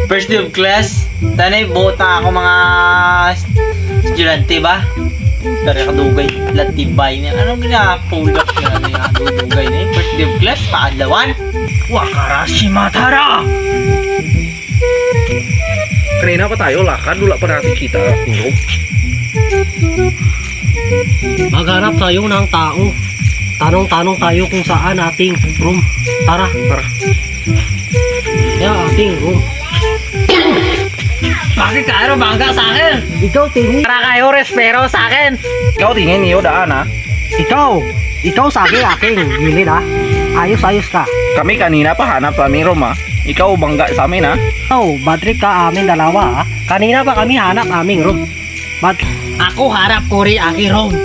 First day of class, tanay bota ako mga estudyante ba? Dari kadugay, latibay niya. Anong ginapulot niya? Ano yung dugay na yun? First day of class, paadlawan. Wakarashi matara! Kanina pa tayo lakad, wala pa natin kita yung Maghanap tayo ng tao. Tanong-tanong tayo kung saan ating room. Tara. Ating room. Bakit kayo bangga sa akin? Ikaw tingin. Para kayo respero sa akin. Ikaw tingin niyo daan ha. Ikaw sa aking gilid ha. Ayos ka. Kami kanina pa hanap kami room ha. Ikaw bangga sa amin ha. Bad trip ka amin dalawa ha. Kanina pa kami hanap aming room. Ako harap ko rin aking room.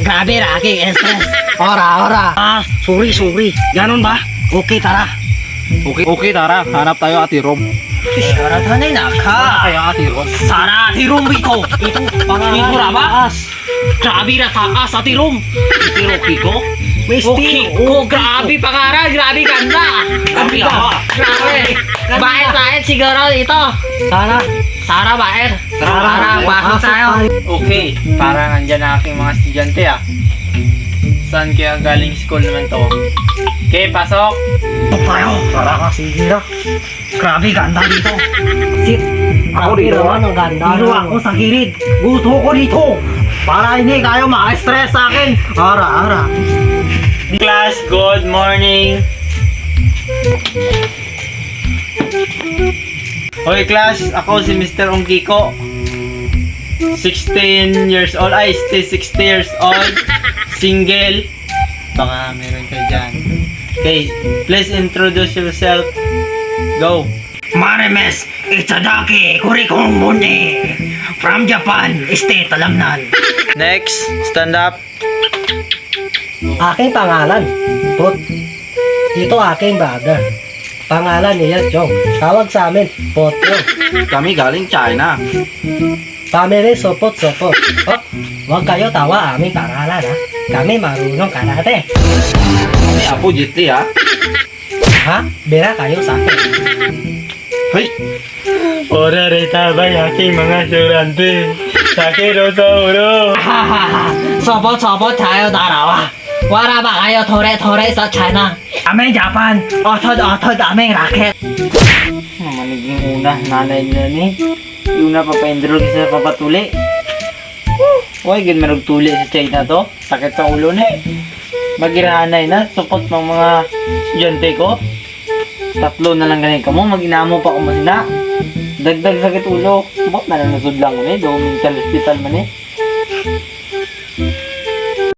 Grabe na aking stress. Ora. Sorry. Ganon ba? Okay, tara. Okay tara, hanap tayo ati room. Para tanay na ka. Kaya ati room. Sara ati room ito. Ito, pangalan. Ito ba? Grabe na takas ati room. Ito Kiko. Okay ko, grabe pangaral, grabe ganda. Grabe. Bakit siguro dito? Sara, bakit? Sara, pasok tayo. Okay, parang andyan na aking mga estudyante ah. Saan kaya galing school naman to? Okay, pasok. Tara ka, sige na. Grabe, ganda dito. Sit. Ako dito, Ang ganda. Dito ako sa gilid. Gusto ko dito. Para hindi kayo ma-stress sa akin. Ara. Class, good morning. Okay class, ako si Mr. Ongkiko. 16 years old, 60 years old. Single. Baka meron kayo dyan. Okay, please introduce yourself. Go. Maremes Itadaki Kurikong Mune from Japan, State Alamnan. Next, stand up. Aking pangalan, Put. Dito aking brother. Pangalan niya Jong. Tawag sa amin, Potro. Kami galing China. Family support. Huwag kayo tawa aming pangalan ha. Kami marunong karate. Kami Apo Jitli ha. Ha? Bira kayo sa akin. Hoy, Ora rita ba aking mga estudyante? Sakiro. Support tayo darawa. Wala ba kayo tore sa China? Aming Japan. Otod aming racket. Maniging una, nanay na ni. Yung napapa-enroll sa papatuli. Uy, gin merong tuli sa China to. Sakit sa ulo na eh. Magirahanay na, support ng mga estudyante ko. 3 na lang ganyan ka mo, mag-inamo pa ako masina. Dagdag sakit ulo. Bot na lang nasudlang mo eh, do mental hospital man eh.